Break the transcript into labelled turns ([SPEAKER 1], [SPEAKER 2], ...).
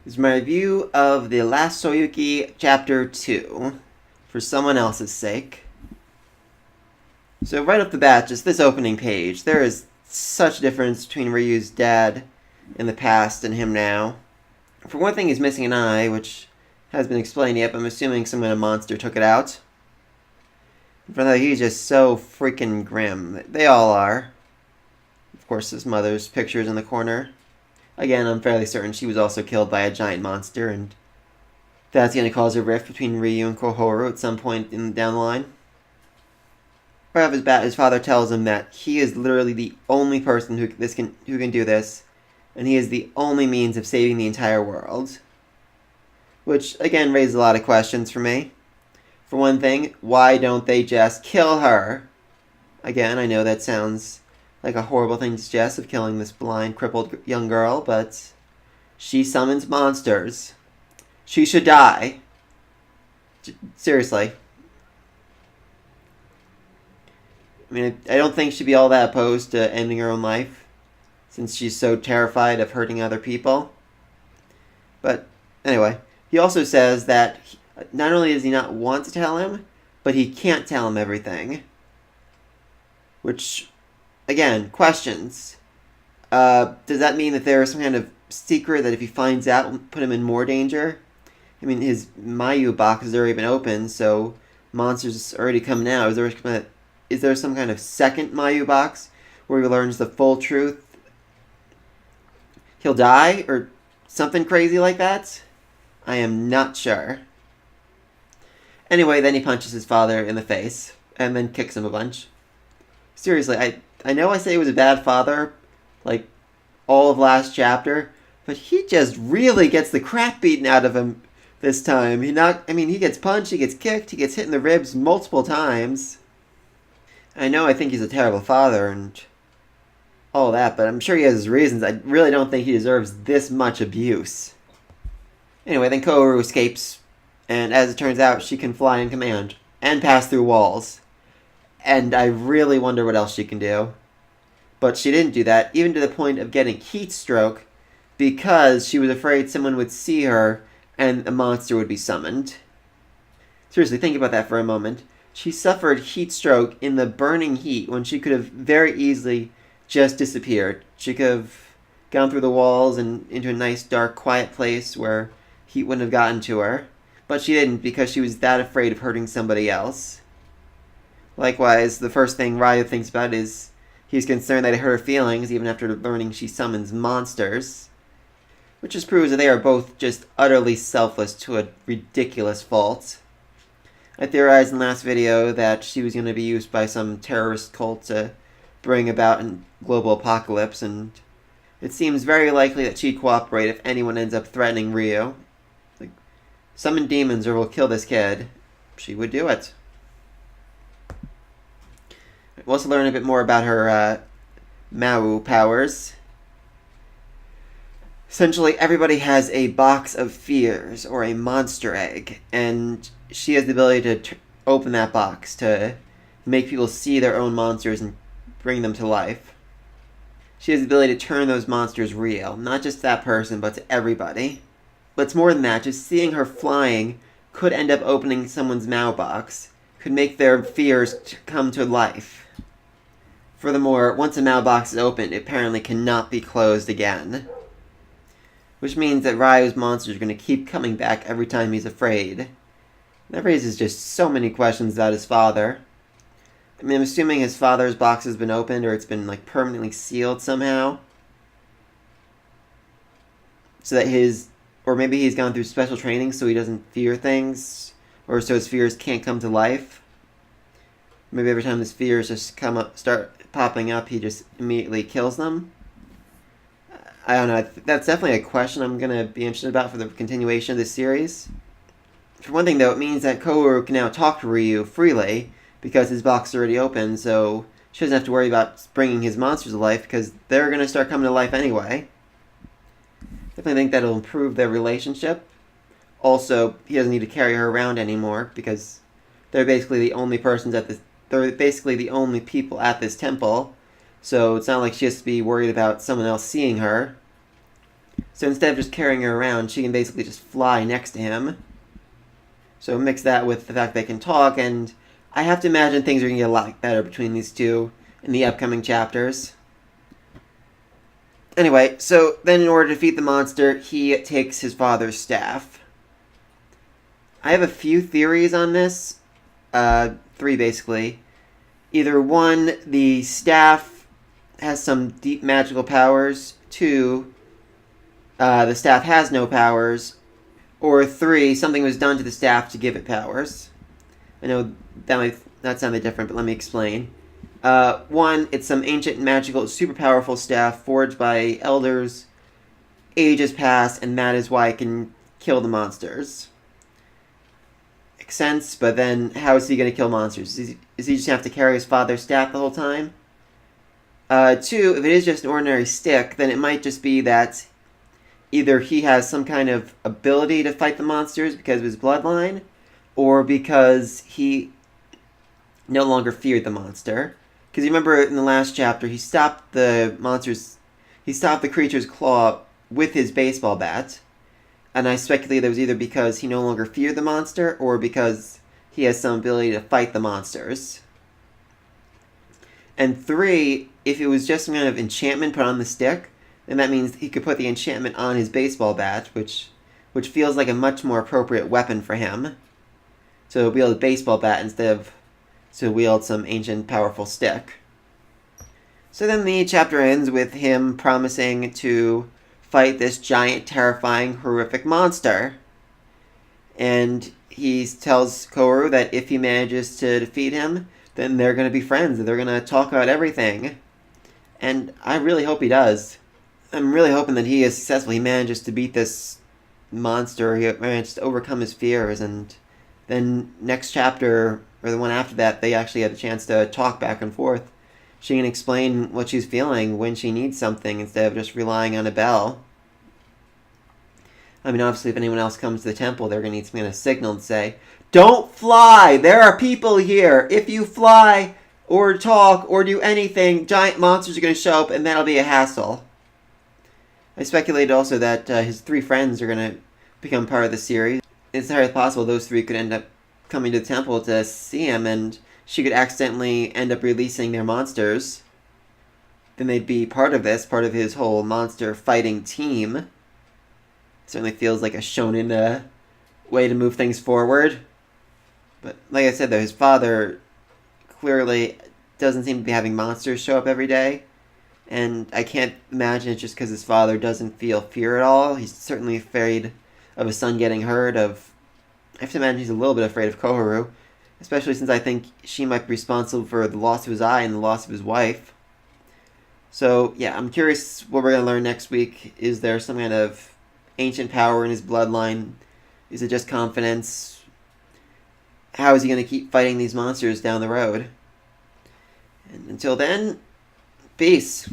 [SPEAKER 1] This is my review of The Last Saiyuki Chapter 2, for someone else's sake. So right off the bat, just this opening page, there is such a difference between Ryu's dad in the past and him now. For one thing, he's missing an eye, which hasn't been explained yet, but I'm assuming some kind of monster took it out. For another, he's just so freaking grim. They all are. Of course, his mother's picture is in the corner. Again, I'm fairly certain she was also killed by a giant monster, and that's going to cause a rift between Ryu and Kohoru at some point down the line. Right off his bat, his father tells him that he is literally the only person who can do this, and he is the only means of saving the entire world. Which, again, raises a lot of questions for me. For one thing, why don't they just kill her? Again, I know that sounds like a horrible thing to suggest of killing this blind, crippled young girl, but she summons monsters. She should die. Seriously. I mean, I don't think she'd be all that opposed to ending her own life, since she's so terrified of hurting other people. But anyway, he also says that not only does he not want to tell him, but he can't tell him everything. Which, again, questions. Does that mean that there is some kind of secret that if he finds out will put him in more danger? I mean, his Mayu box has already been opened, so monsters already come now. Is there some kind of second Mayu box where he learns the full truth? He'll die? Or something crazy like that? I am not sure. Anyway, then he punches his father in the face, and then kicks him a bunch. Seriously, I know I say he was a bad father, like all of last chapter, but he just really gets the crap beaten out of him this time. He gets punched, he gets kicked, he gets hit in the ribs multiple times. I think he's a terrible father and all that, but I'm sure he has his reasons. I really don't think he deserves this much abuse. Anyway, then Kohoru escapes, and as it turns out, she can fly in command and pass through walls. And I really wonder what else she can do. But she didn't do that, even to the point of getting heat stroke, because she was afraid someone would see her and a monster would be summoned. Seriously, think about that for a moment. She suffered heat stroke in the burning heat when she could have very easily just disappeared. She could have gone through the walls and into a nice, dark, quiet place where heat wouldn't have gotten to her. But she didn't because she was that afraid of hurting somebody else. Likewise, the first thing Ryu thinks about is he's concerned that it hurt her feelings even after learning she summons monsters. Which just proves that they are both just utterly selfless to a ridiculous fault. I theorized in the last video that she was going to be used by some terrorist cult to bring about a global apocalypse, and it seems very likely that she'd cooperate if anyone ends up threatening Ryu. Like, summon demons or we'll kill this kid. She would do it. We'll also learn a bit more about her Mau powers. Essentially, everybody has a box of fears or a monster egg, and she has the ability to open that box to make people see their own monsters and bring them to life. She has the ability to turn those monsters real, not just to that person, but to everybody. But it's more than that. Just seeing her flying could end up opening someone's Mau box, could make their fears come to life. Furthermore, once a Mau box is opened, it apparently cannot be closed again. Which means that Ryu's monsters are going to keep coming back every time he's afraid. That raises just so many questions about his father. I mean, I'm assuming his father's box has been opened or it's been like permanently sealed somehow. So that or maybe he's gone through special training so he doesn't fear things, or so his fears can't come to life. Maybe every time his fears just start popping up, he just immediately kills them. I don't know. That's definitely a question I'm going to be interested about for the continuation of this series. For one thing, though, it means that Kohoru can now talk to Ryu freely because his box is already open, so she doesn't have to worry about bringing his monsters to life because they're going to start coming to life anyway. Definitely think that'll improve their relationship. Also, he doesn't need to carry her around anymore because they're basically the only they're basically the only people at this temple. So it's not like she has to be worried about someone else seeing her. So instead of just carrying her around, she can basically just fly next to him. So mix that with the fact they can talk, and I have to imagine things are going to get a lot better between these two in the upcoming chapters. Anyway, so then in order to defeat the monster, he takes his father's staff. I have a few theories on this. Three, basically. Either one, the staff has some deep magical powers. Two, the staff has no powers. Or three, something was done to the staff to give it powers. I know that might not sound that different, but let me explain. One, it's some ancient magical, super powerful staff forged by elders ages past, and that is why it can kill the monsters. Makes sense, but then how is he going to kill monsters? Is he just going to have to carry his father's staff the whole time? Two, if it is just an ordinary stick, then it might just be that either he has some kind of ability to fight the monsters because of his bloodline, or because he no longer feared the monster. Because you remember in the last chapter, he stopped the creature's claw with his baseball bat. And I speculate that was either because he no longer feared the monster, or because he has some ability to fight the monsters. And three, if it was just some kind of enchantment put on the stick, then that means he could put the enchantment on his baseball bat, which feels like a much more appropriate weapon for him. So wield a baseball bat instead of to wield some ancient powerful stick. So then the chapter ends with him promising to fight this giant, terrifying, horrific monster. And he tells Koru that if he manages to defeat him, then they're going to be friends, and they're going to talk about everything. And I really hope he does. I'm really hoping that he is successful. He manages to beat this monster, he manages to overcome his fears, and then next chapter, or the one after that, they actually had a chance to talk back and forth. She can explain what she's feeling when she needs something instead of just relying on a bell. I mean, obviously, if anyone else comes to the temple, they're going to need some kind of signal to say, "Don't fly! There are people here! If you fly, or talk, or do anything, giant monsters are going to show up, and that'll be a hassle." I speculated also that his three friends are going to become part of the series. It's entirely possible those three could end up coming to the temple to see him, and she could accidentally end up releasing their monsters. Then they'd be part of his whole monster fighting team. Certainly feels like a shonen way to move things forward. But like I said, though, his father clearly doesn't seem to be having monsters show up every day. And I can't imagine it's just because his father doesn't feel fear at all. He's certainly afraid of his son getting hurt. I have to imagine he's a little bit afraid of Koharu, especially since I think she might be responsible for the loss of his eye and the loss of his wife. So, yeah, I'm curious what we're going to learn next week. Is there some kind of ancient power in his bloodline? Is it just confidence? How is he going to keep fighting these monsters down the road? And until then, peace.